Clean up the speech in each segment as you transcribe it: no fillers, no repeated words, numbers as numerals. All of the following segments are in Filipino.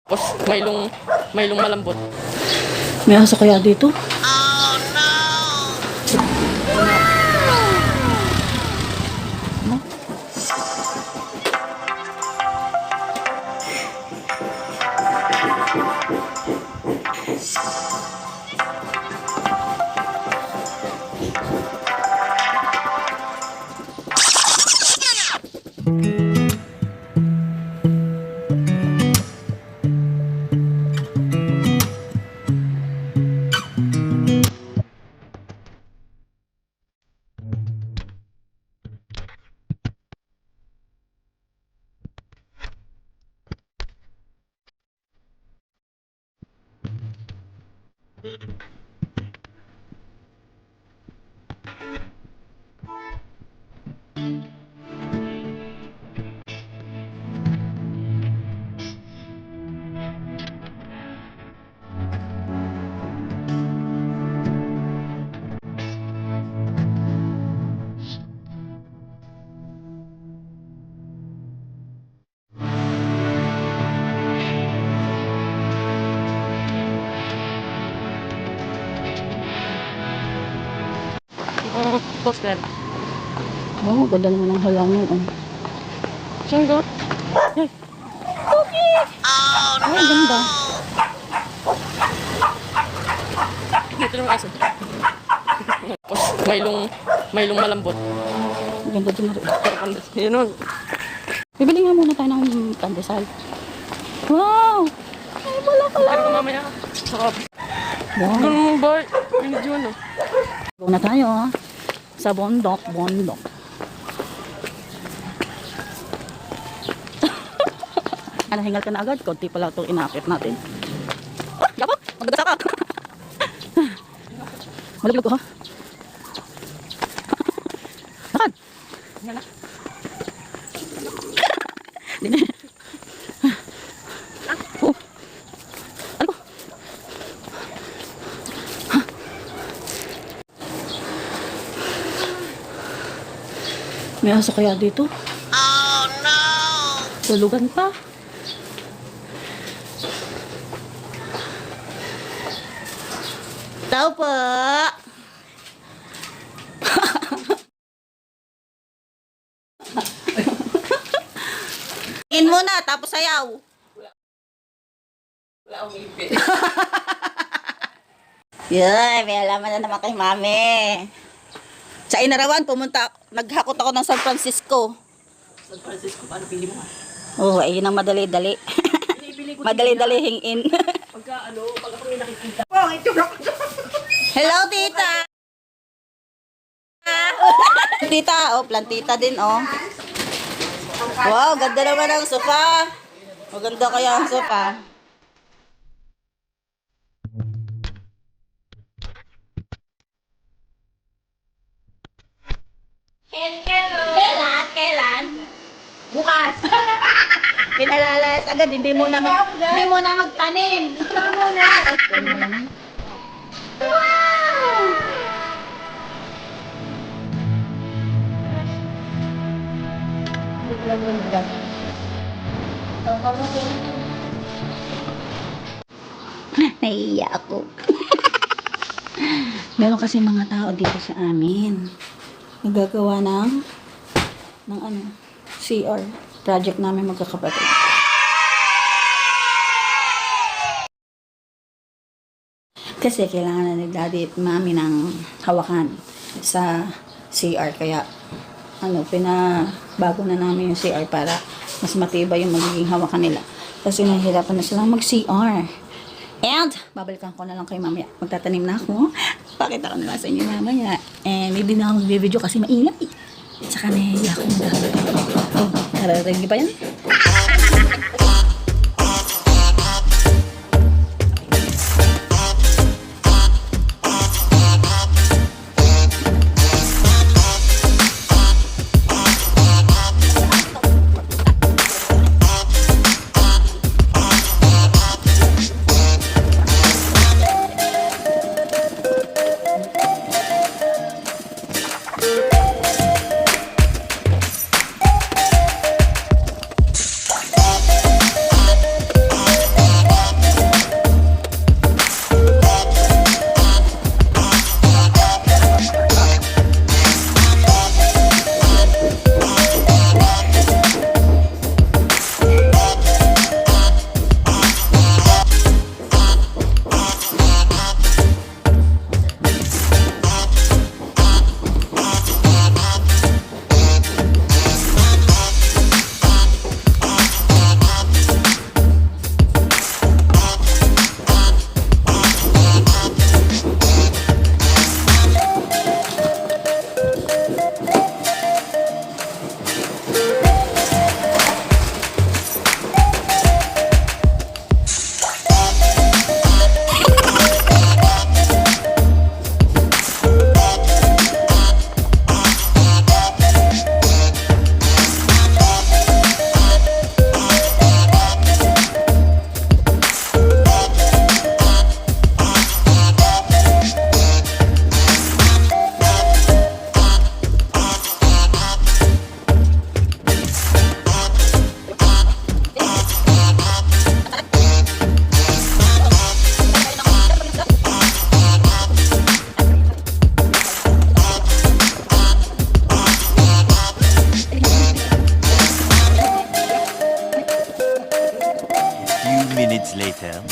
Tapos maylong malambot. May aso kaya dito? No? Boss ka na. Oh, ganda naman ang halaman. Oh. Saan go? Ay. Ay, ganda. Dito naman aso. Tapos maylong malambot. Ganda din na rin. Yun nun. Bibili nga muna tayo ng pandesal. Wow! Ay, wala ka lang. Ano ka mamaya? Sarap. Wow. Ganun mo ba? Pinidyo ano? Go na tayo, ah. Sa bondok. Ano, hingal ka na agad? Konti pala itong inaakit natin. Ah, yabo! Magdasa ka! Malaglag ko, ha? Lakad! Dini. Oh. Ano ko? May aso kaya dito? Oh no! Tulugan pa. Tao po! In muna, tapos sayaw. Wala akong ipit. Yun, may alaman na naman kay mami. Sa Inarawan, naghakot ako ng San Francisco. San Francisco, paano pili mo nga? Oh, ayun ang madali-dali. Madali-dali hing-in. Pagka ako may nakikita. Hello, tita! Tita, oh, plantita din, oh. Wow, ganda naman ang sofa. Maganda kaya ang sofa. Kailan? Bukas. Pinalalas agad, hindi mo na magtanim. Wow! Naiiyak ako. Meron kasi mga tao dito sa amin. Nagagawa ng ano, CR. Project namin magkakapatid. Kasi kailangan na ni daddy at mami ng hawakan sa CR. Kaya, pinabago na namin yung CR para mas matibay yung magiging hawakan nila. Kasi nahihirapan na silang mag-CR. And, babalikan ko na lang kayo mamaya. Magtatanim na ako. Pakita ko na lang sa inyo mamaya. And, hindi na ako mag-video kasi maingay. Tsaka nahihiya ako na. Oh, nararagi pa yan? minutes later.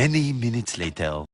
Many minutes later.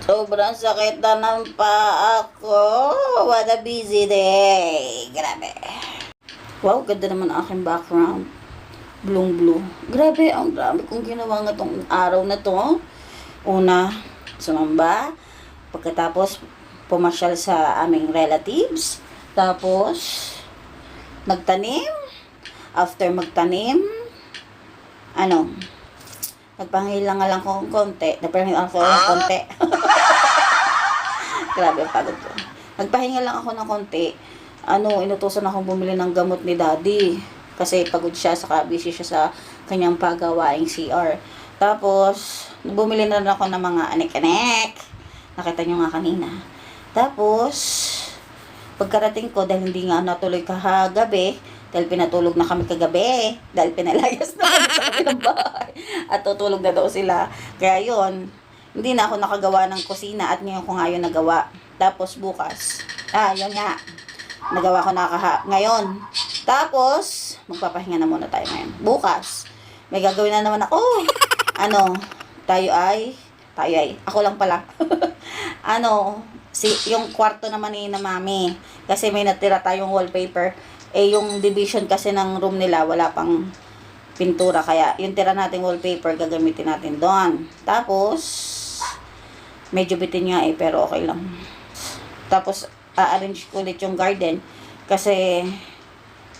Sobrang sakit na ng paa ko. What a busy day. Grabe. Wow, ganda naman ang aking background. Blue. Grabe, ang grabe kong ginawa nga tong araw na to. Una, sumamba. Pagkatapos, pumasyal sa aming relatives. Tapos, nagtanim. After magtanim, nagpahinga lang ako ng konti. Grabe, pagod ko. Nagpahinga lang ako ng konti. Inutusan akong bumili ng gamot ni Daddy. Kasi pagod siya, saka busy siya sa kanyang pagawaing CR. Tapos, bumili na rin ako ng mga anek-anek. Nakita nyo nga kanina. Tapos, pagkarating ko, dahil hindi nga natuloy kahagabi, Dahil pinatulog na kami kagabi. Dahil pinalayas na kami sa kabilang bahay. At tutulog na daw sila. Kaya yun, hindi na ako nakagawa ng kusina at ngayon ko nga yun nagawa. Tapos bukas, yun nga. Nagawa ko ngayon. Tapos, magpapahinga na muna tayo ngayon. Bukas, may gagawin na naman ako. Tayo ay, ako lang pala. Yung kwarto naman ni na mami. Kasi may natira tayong wallpaper. Yung division kasi ng room nila, wala pang pintura. Kaya, yung tira nating wallpaper, gagamitin natin doon. Tapos, medyo bitin nga pero okay lang. Tapos, arrange ko ulit yung garden. Kasi,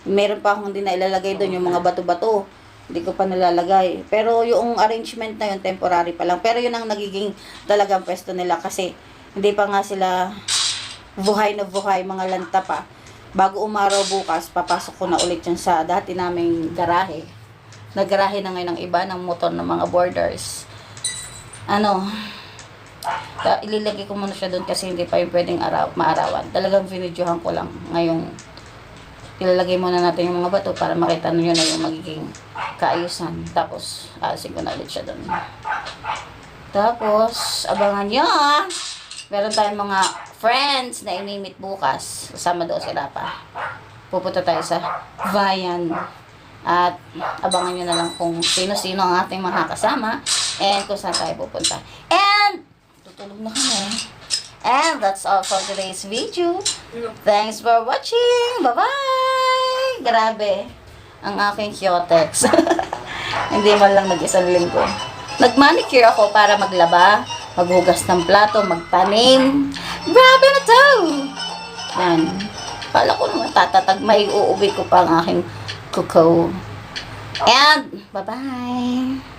meron pa akong hindi na ilalagay doon, yung mga bato-bato. Hindi ko pa nalalagay. Pero, yung arrangement na yun, temporary pa lang. Pero, yun ang nagiging talagang pwesto nila. Kasi, hindi pa nga sila buhay na buhay, mga lanta pa. Bago umaraw bukas, papasok ko na ulit yun sa dati naming garahe. Naggarahe na ngayon ng iba, ng motor ng mga boarders. Ililagay ko muna siya doon kasi hindi pa yung pwedeng maarawan. Talagang vinidyohan ko lang. Ngayong ilalagay muna natin yung mga bato para makita nyo na yung magiging kaayusan. Tapos, aasin ko na ulit siya doon. Tapos, abangan nyo meron tayong mga friends na inimit bukas. Kasama daw si Rapa. Pupunta tayo sa Vian. At abangan nyo na lang kung sino-sino ang ating mga kasama. And kung saan tayo pupunta. And, tutulog na kami. And that's all for today's video. Thanks for watching. Bye-bye! Grabe. Ang aking Kyotex. Hindi man lang nag-isang linggo. Nag-manicure ako para maglaba, maghugas ng plato, magtanim. Grabe na to! Yan. Kala ko naman tatatag, may uuwi ko pa ang aking kuko. And, bye-bye!